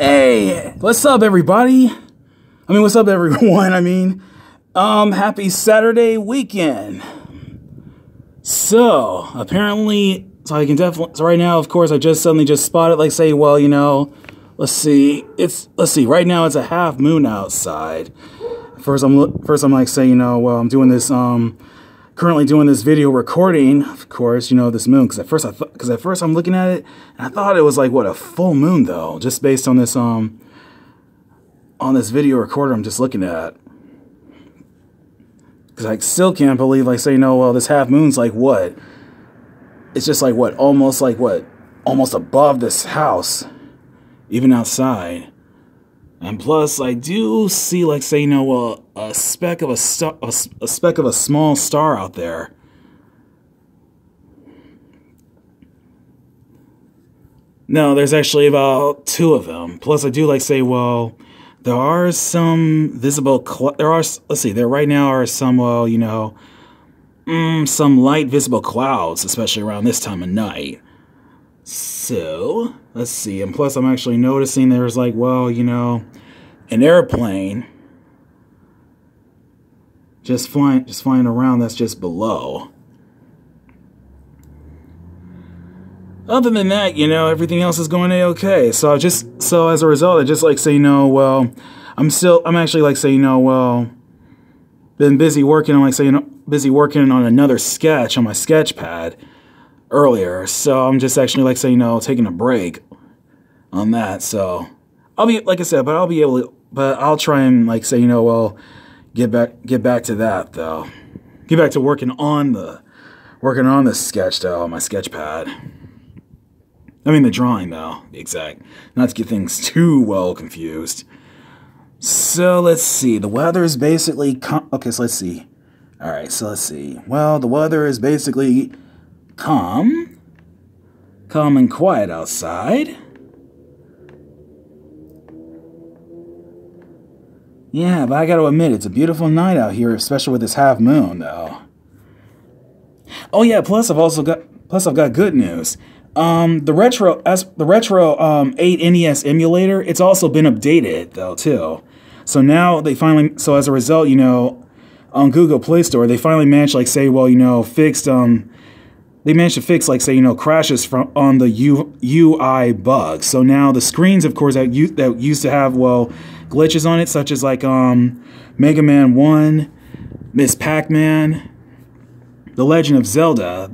Hey, what's up, everybody? What's up, everyone? Happy Saturday weekend. So, apparently, right now, of course, I suddenly spotted, let's see, right now it's a half moon outside. First, I'm I'm doing this, currently doing this video recording, of course, this moon, because at first I'm looking at it, and I thought it was like, what, a full moon, though, just based on this video recorder I'm just looking at. Because I still can't believe, this half moon's like, what? It's just like, what, almost above this house, even outside. And plus, I do see, a speck of a small star out there. No, there's actually about 2 of them. Plus, I do there are some visible. There right now are some some light visible clouds, especially around this time of night. So, let's see. And plus, I'm actually noticing there's an airplane just flying around that's just below. Other than that, everything else is going A-okay. So as a result, I just I'm actually been busy working on another sketch on my sketch pad earlier, so I'm just actually taking a break on that. So I'll be I'll try and get back to that though. Get back to working on the sketch though on my sketch pad. The drawing though, to be exact. Not to get things too well confused. So let's see. The weather is basically okay. So let's see. All right. So let's see. Well, the weather is basically calm and quiet outside. Yeah, but I got to admit, it's a beautiful night out here, especially with this half moon, though. Oh yeah. Plus, I've got good news. The retro 8 NES Emulator, it's also been updated though too. So now as a result, on Google Play Store, they finally managed fixed they managed to fix crashes on the UI bugs. So now the screens, of course, that used to have glitches on it, such as Mega Man 1, Miss Pac-Man, The Legend of Zelda,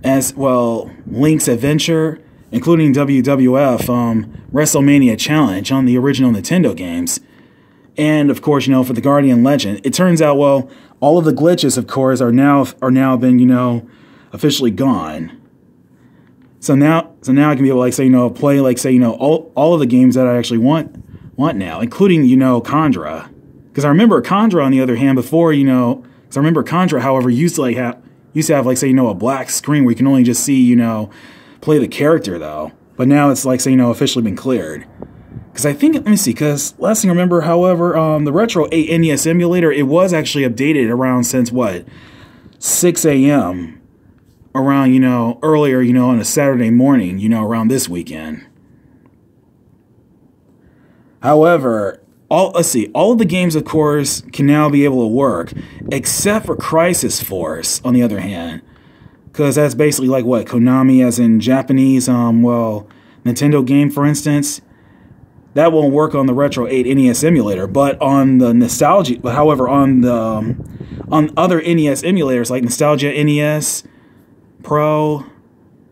as well, Link's Adventure, including WWF, WrestleMania Challenge on the original Nintendo games, and of course, for the Guardian Legend. It turns out, all of the glitches, of course, are now been, officially gone. So now I can be able to, play, all of the games that I actually want now, including, Contra. Because I remember Contra, on the other hand, before, because I remember Contra, however, used to have a black screen where you can only just see, play the character, though. But now it's, officially been cleared. Because I think, let me see, because last thing I remember, however, the Retro 8 NES Emulator, it was actually updated around since, 6 a.m., around, earlier, on a Saturday morning, around this weekend. However, all of the games, of course, can now be able to work, except for Crisis Force, on the other hand. Because that's basically Konami, as in Japanese, Nintendo game, for instance. That won't work on the Retro 8 NES Emulator, but on the Nostalgia, however, on other NES emulators, like Nostalgia NES, Pro,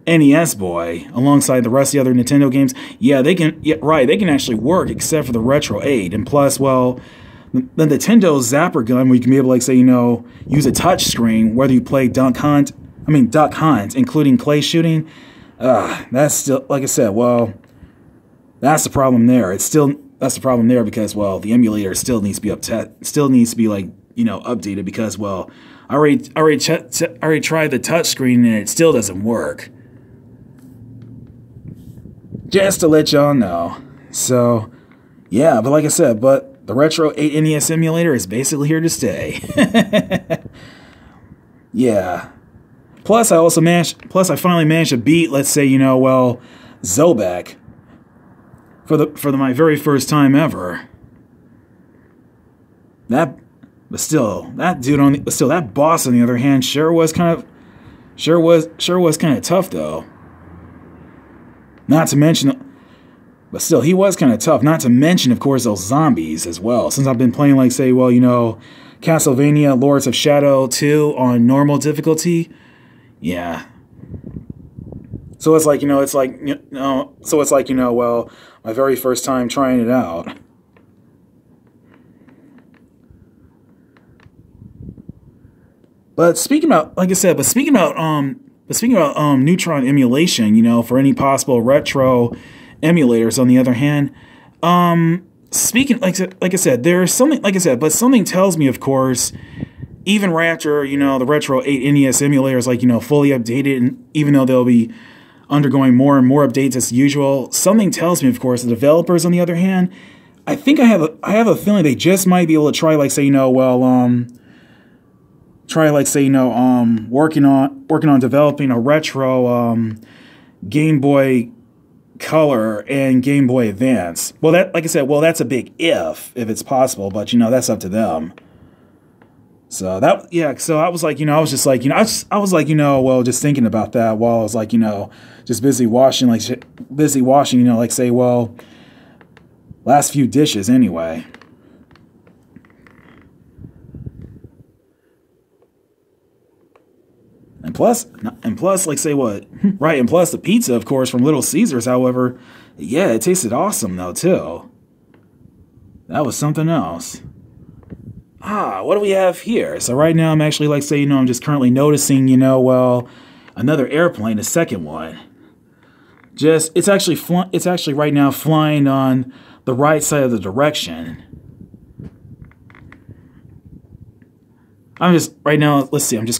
NES Boy, alongside the rest of the other Nintendo games, yeah, they can actually work, except for the Retro 8. And plus, the Nintendo Zapper Gun, where you can be able to, use a touch screen, whether you play Duck Hunt, including clay shooting, that's still, like I said, that's the problem there. That's the problem there because, the emulator still needs to be updated because, I already tried the touch screen and it still doesn't work. Just to let y'all know. So, yeah, but like I said, the Retro 8 NES Emulator is basically here to stay. Yeah. Plus, I finally managed to beat, let's say, Zobek my very first time ever. That boss on the other hand sure was kind of tough though. Not to mention, but still he was kind of tough. Not to mention, of course, those zombies as well. Since I've been playing, like, say, well, you know, Castlevania Lords of Shadow 2 on normal difficulty, yeah. So it's like, well, my very first time trying it out. But speaking about Neutron emulation, you know, for any possible retro emulators on the other hand, like I said, there's something, like I said, but something tells me, of course, even right after, you know, the retro 8 NES emulators, like, you know, fully updated, and even though they'll be undergoing more and more updates as usual, something tells me, of course, the developers on the other hand, I think I have a feeling they just might be able to try, like, say, you know, well, working on developing a retro Game Boy Color and Game Boy Advance. Well, that, like I said, well, that's a big if it's possible, but, you know, that's up to them. So that, yeah, so I was like, you know, I was like, you know, well, just thinking about that while I was like, you know, just busy washing, you know, like, say, well, last few dishes anyway. And plus, like, say what? Right, and plus the pizza, of course, from Little Caesars, however, yeah, it tasted awesome, though, too. That was something else. What do we have here? So right now, I'm actually, like, say, you know, I'm just currently noticing, you know, well, another airplane, a second one. It's actually right now flying on the right side of the direction. I'm just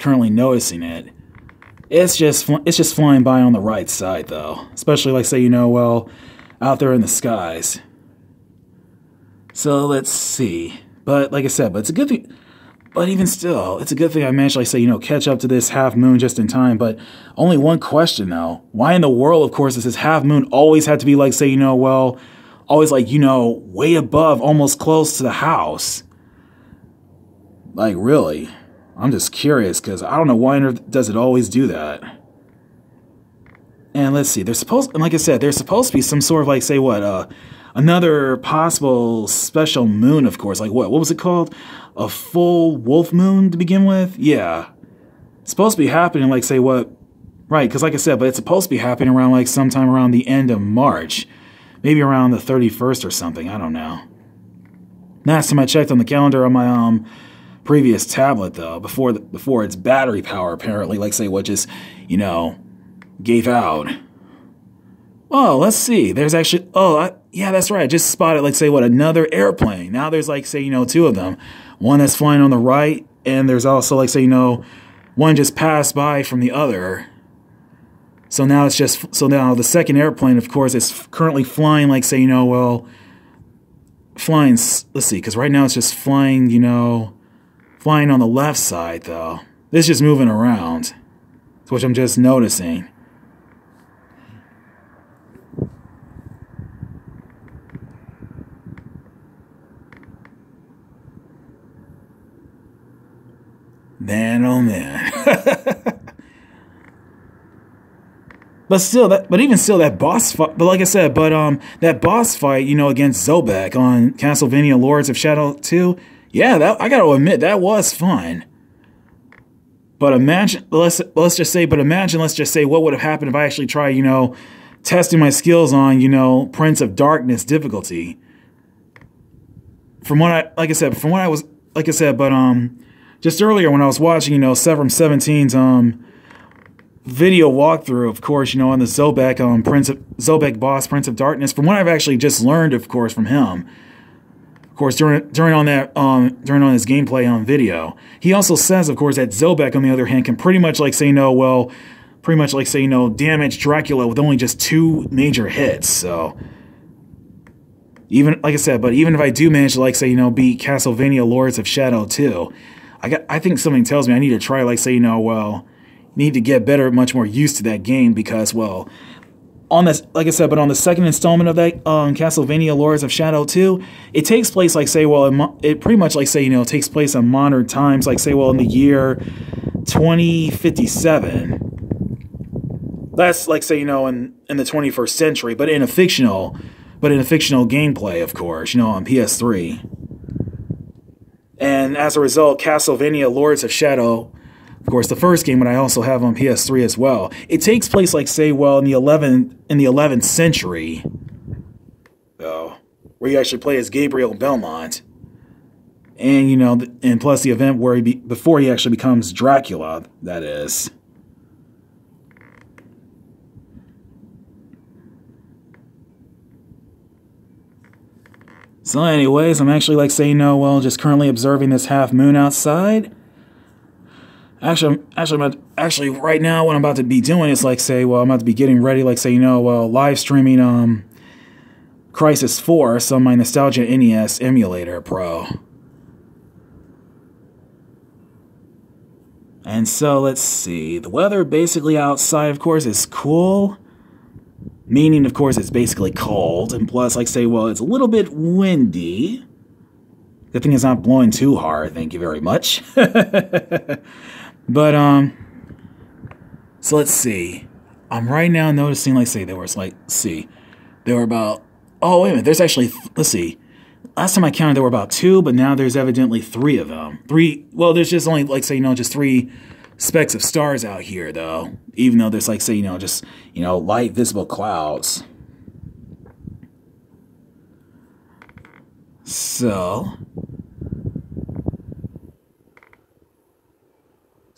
currently noticing it. It's just flying by on the right side though. Especially, like, say, you know, well, out there in the skies. So let's see. But like I said, but it's a good thing. But even still, it's a good thing I managed to, like, say, you know, catch up to this half moon just in time. But only one question though. Why in the world, of course, does this half moon always have to be, like, say, you know, well, always, like, you know, way above, almost close to the house? Like, really? I'm just curious, because I don't know why does it always do that. And let's see, like I said, there's supposed to be some sort of, like, say what, another possible special moon, of course. Like, what was it called? A full wolf moon to begin with? Yeah. It's supposed to be happening, like, say what, right, because like I said, but it's supposed to be happening around, like, sometime around the end of March. Maybe around the 31st or something, I don't know. Last time I checked on the calendar on my, previous tablet, though, before its battery power, apparently, like, say what, just, you know, gave out. Oh, let's see. There's actually, yeah, that's right. I just spotted, like, say what, another airplane. Now there's, like, say, you know, two of them. One that's flying on the right, and there's also, like, say, you know, one just passed by from the other. So now now the second airplane, of course, is currently flying, like, say, you know, well, let's see, because right now it's just flying, you know, flying on the left side, though. This is just moving around, which I'm just noticing. Man, oh man. But even still, that boss fight. But like I said, that boss fight, you know, against Zobek on Castlevania Lords of Shadow 2. Yeah, I gotta admit, that was fun. But imagine, let's just say, what would have happened if I actually tried, you know, testing my skills on, you know, Prince of Darkness difficulty. Just earlier when I was watching, you know, Severum 17's video walkthrough, of course, you know, on the Zobek boss, Prince of Darkness, from what I've actually just learned, of course, from him. Of course, during his gameplay on video, he also says, of course, that Zobek, on the other hand, can pretty much, like, say, you know, well, damage Dracula with only just 2 major hits. So, even, like I said, but even if I do manage to, like, say, you know, beat Castlevania Lords of Shadow 2, I think something tells me I need to try, like, say, you know, well, need to get better, much more used to that game, because, well, on this, like I said, but on the second installment of that Castlevania Lords of Shadow 2, it takes place, like, say, well, it pretty much, like, say, you know, takes place in modern times, like, say, well, in the year 2057. That's, like, say, you know, in the 21st century, but in a fictional gameplay, of course, you know, on PS3. And as a result, Castlevania Lords of Shadow, of course, the first game, but I also have on PS3 as well. It takes place, like, say, well, in the 11th century, though, where you actually play as Gabriel Belmont, and you know, and plus the event where before he actually becomes Dracula. That is. So, anyways, I'm actually, like, say, you know, well, just currently observing this half moon outside. Actually, right now, what I'm about to be doing is, like, say, well, I'm about to be getting ready, like, say, you know, well, live streaming Crisis 4 on my nostalgia NES Emulator Pro. And so, let's see. The weather basically outside, of course, is cool. Meaning, of course, it's basically cold. And plus, like, say, well, it's a little bit windy. Good thing it's not blowing too hard. Thank you very much. But, so let's see. I'm right now noticing, like, say, there were about, oh, wait a minute, there's actually, let's see. Last time I counted, there were about 2, but now there's evidently 3 of them. Well, there's just only, like, say, you know, just 3 specks of stars out here, though. Even though there's, like, say, you know, just, you know, light visible clouds. So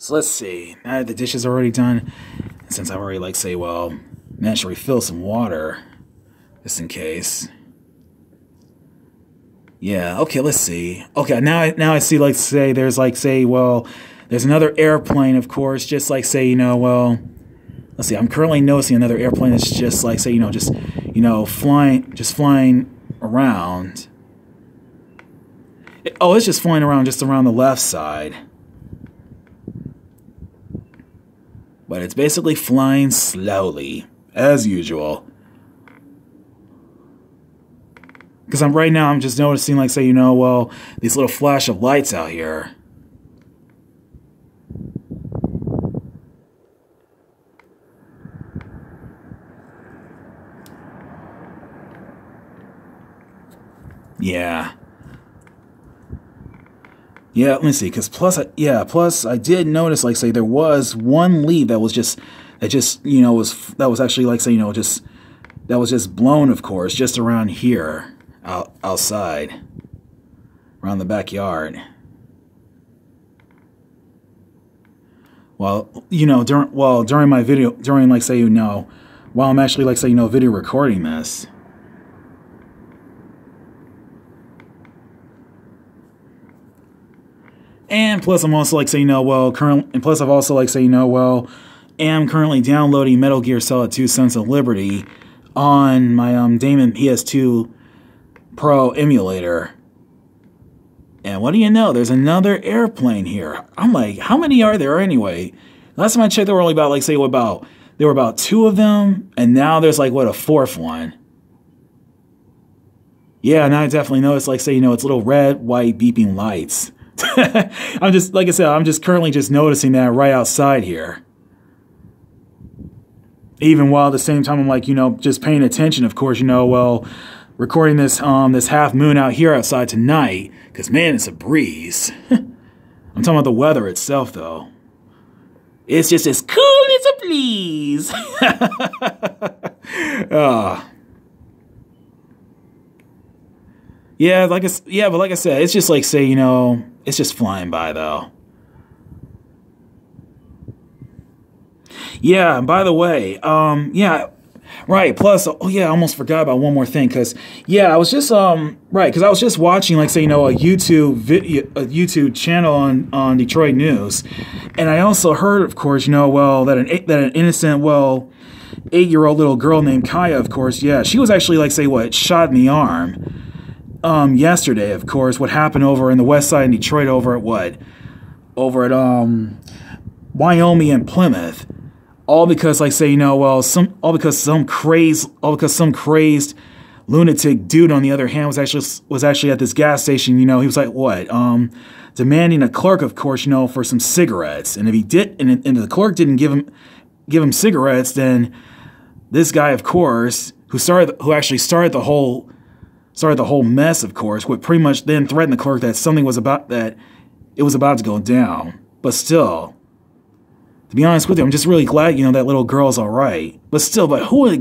let's see. Now that the dishes are already done, since I've already, like, say, well, managed to refill some water, just in case. Yeah, okay, let's see. Okay, now I see, like, say, there's, like, say, well, there's another airplane, of course, just, like, say, you know, well, let's see, I'm currently noticing another airplane that's just, like, say, you know, just, you know, flying around. It's just flying around just around the left side. But it's basically flying slowly, as usual. Because right now I'm just noticing, like, say, you know, well, these little flash of lights out here. Yeah. Yeah, let me see, because plus I did notice, like, say, there was one leaf that was you know, that was actually, like, say, you know, that was just blown, of course, just around here, outside, around the backyard. Well, you know, during my video, like, say, you know, while I'm actually, like, say, you know, video recording this. And plus, I'm also, like, say, you know, well, I've also, like, say, you know, well, am currently downloading Metal Gear Solid 2 Sons of Liberty on my Damon PS2 Pro emulator. And what do you know? There's another airplane here. I'm like, how many are there anyway? Last time I checked, there were only about, like, say, there were about 2 of them, and now there's, like, what, a 4th one. Yeah, now I definitely noticed, like, say, you know, it's little red, white, beeping lights. I'm just, like I said, I'm just currently just noticing that right outside here. Even while at the same time I'm, like, you know, just paying attention, of course, you know, well, recording this this half moon out here outside tonight, because, man, it's a breeze. I'm talking about the weather itself, though. It's just as cool as a breeze. Yeah, but like I said, it's just, like, say, you know, it's just flying by, though. Yeah, and by the way, yeah, right, plus, oh yeah, I almost forgot about one more thing, because, yeah, I was just, right, because I was just watching, like, say, you know, a YouTube channel on Detroit News, and I also heard, of course, you know, well, that an innocent, well, 8-year-old little girl named Kaya, of course, yeah, she was actually, like, say, what, shot in the arm. Yesterday, of course, what happened over in the west side in Detroit, over at Wyoming and Plymouth. all because, like, say, you know, well, all because some crazed lunatic dude, on the other hand, was actually at this gas station. You know, he was like, what, demanding a clerk, of course, you know, for some cigarettes. And if he did, and the clerk didn't give him cigarettes, then this guy, of course, who actually started the whole mess, of course, would pretty much then threaten the clerk that something was about to go down. But still, to be honest with you, I'm just really glad, you know, that little girl's all right. But still, who in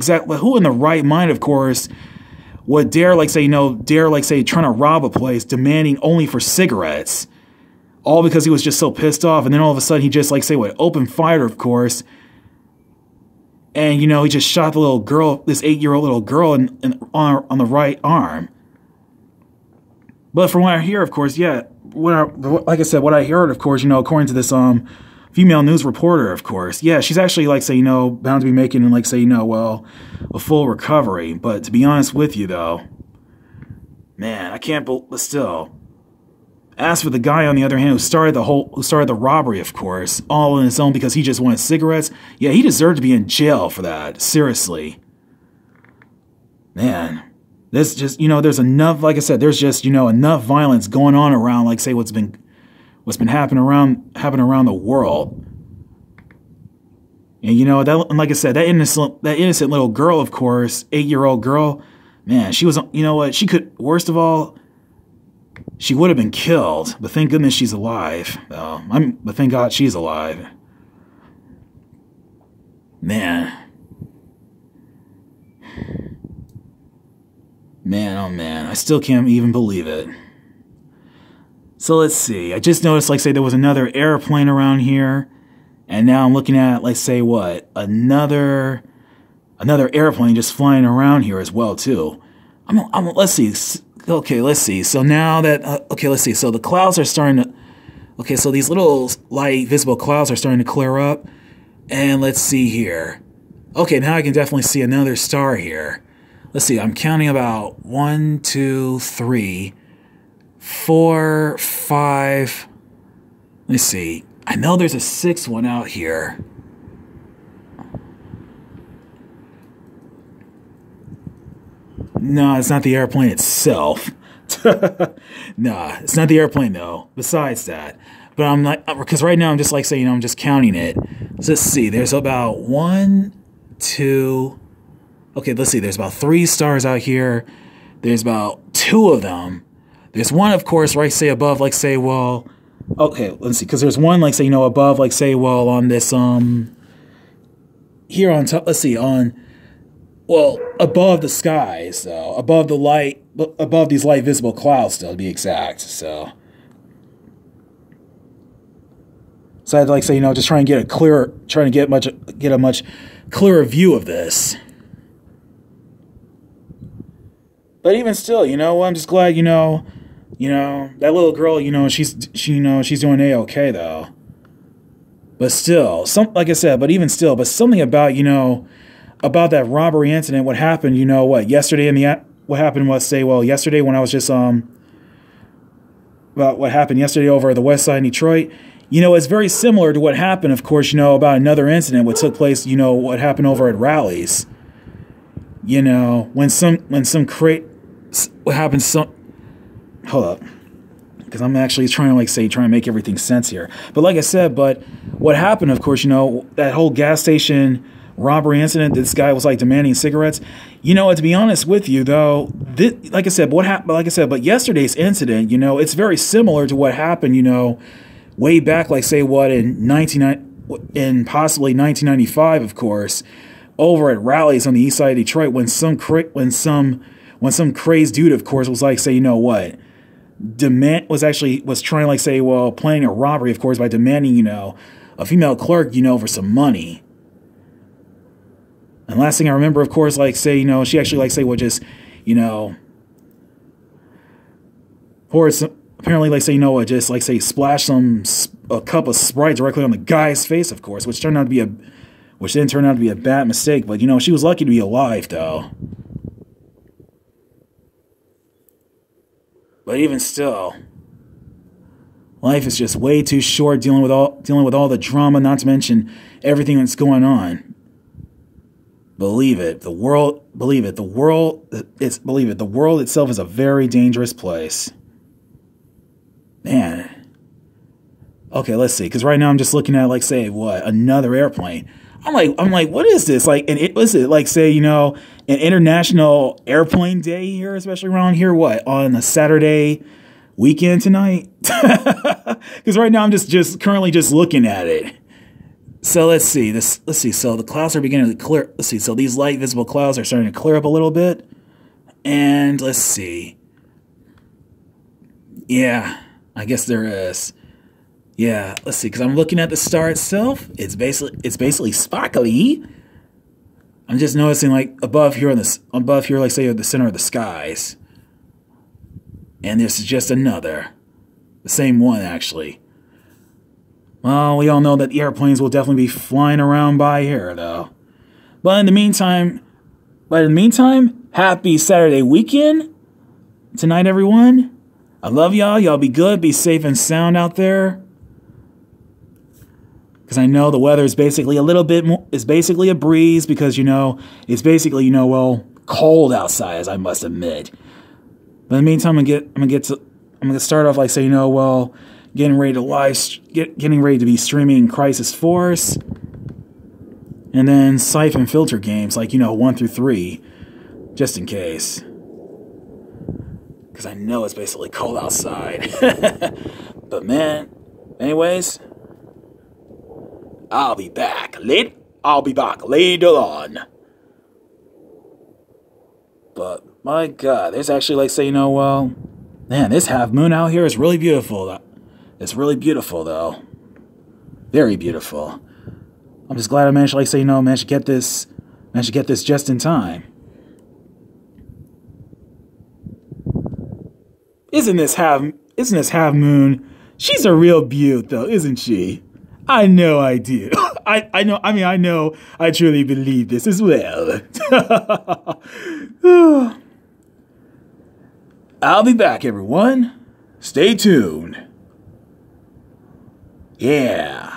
the right mind, of course, would dare, like, say, trying to rob a place, demanding only for cigarettes, all because he was just so pissed off, and then all of a sudden he just, like, say, opened fire, of course, and, you know, he just shot the little girl, this 8-year-old little girl, on the right arm. But from what I hear, of course, yeah, like I said, what I heard, of course, you know, according to this female news reporter, of course, yeah, she's actually, like, say, you know, bound to be making, like, say, you know, well, a full recovery. But to be honest with you, though, man, I can't believe, but still, as for the guy, on the other hand, who started the robbery, of course, all on his own because he just wanted cigarettes, yeah, he deserved to be in jail for that. Seriously, man, there's just, you know, there's enough, like I said, there's just, you know, enough violence going on around, like, say, what's been happening around the world. And, you know, that, like I said, that innocent little girl, of course, 8-year-old girl, man, she was, you know what, she could, worst of all, she would have been killed, but thank goodness she's alive. But thank God she's alive. Man, oh man, I still can't even believe it. So let's see. I just noticed, like, say, there was another airplane around here, and now I'm looking at, like, say, what, another airplane just flying around here as well too. Let's see. Okay, let's see. So now that let's see. So the clouds are starting to. Okay, so these little light visible clouds are starting to clear up, and let's see here. Okay, now I can definitely see another star here. Let's see. I'm counting about 1, 2, 3. 4, 5. Let me see. I know there's a 6th one out here. No, it's not the airplane itself. Nah, it's not the airplane though. Besides that, but I'm like, because right now I'm just, like, saying, you know, I'm just counting it. So let's see. There's about 1, 2. Okay, let's see. There's about 3 stars out here. There's about 2 of them. There's one, of course, right, say, above, like, say, well, okay, let's see, because there's one, like, say, you know, above, like, say, well, on this, here on top, let's see, well, above the skies, though, above these light visible clouds, though, to be exact, so I had to, like, say, you know, just trying to get a much clearer view of this. But even still, you know, I'm just glad, you know, that little girl, you know, she's doing A-okay though. But still, like I said, but even still, but something about, you know, about that robbery incident, what happened, you know, yesterday yesterday when I was just about what happened yesterday over at the west side in Detroit, you know, it's very similar to what happened, of course, you know, about another incident what took place, you know, what happened over at Rallies. You know, hold up, because I'm actually trying to make everything sense here. But like I said, but what happened, of course, you know, that whole gas station robbery incident, this guy was, like, demanding cigarettes. You know, to be honest with you, though, but yesterday's incident, you know, it's very similar to what happened, you know, way back, like, say, what, in possibly 1995, of course, over at Rallies on the east side of Detroit, when some crazed dude, of course, was, like, say, you know what, was trying, like, say, well, planning a robbery, of course, by demanding, you know, a female clerk, you know, for some money. And last thing I remember, of course, like, say, you know, she actually, like, say, well, just, you know, apparently, like, say, you know what, just, like, say, splash a cup of Sprite directly on the guy's face, of course, which then turned out to be a bad mistake. But, you know, she was lucky to be alive, though. But even still, Life is just way too short dealing with all the drama, not to mention everything that's going on. Believe it, the world itself is a very dangerous place. Man. Okay, let's see. Because right now I'm just looking at, like, say, what, another airplane. I'm like, what is this? Like, and was it like, say, an international airplane day here, especially around here? What, on a Saturday weekend tonight? Because right now I'm just currently just looking at it. So let's see. So the clouds are beginning to clear. Let's see. So these light visible clouds are starting to clear up a little bit. And let's see. Yeah, I guess there is. Yeah, let's see, because I'm looking at the star itself. It's basically sparkly. I'm just noticing, like, above here, like, say, at the center of the skies. And there's just another. The same one, actually. Well, we all know that the airplanes will definitely be flying around by here, though. But in the meantime, happy Saturday weekend tonight, everyone. I love y'all. Y'all be good. Be safe and sound out there. Because I know the weather is basically basically a breeze because, it's basically, well, cold outside, as I must admit. But in the meantime, I'm gonna start off, like, say, well, getting ready to be streaming Crisis Force, and then Siphon Filter games, like, 1 through 3, just in case. Because I know it's basically cold outside. But man, anyways, I'll be back later on. But my God, there's actually, like, say, well, man, this half moon out here is really beautiful. It's really beautiful, though. Very beautiful. I'm just glad I managed to, like, say, managed to get this just in time. Isn't this half moon? She's a real beaut, though, isn't she? I know I do. I know I truly believe this as well. I'll be back, everyone. Stay tuned. Yeah.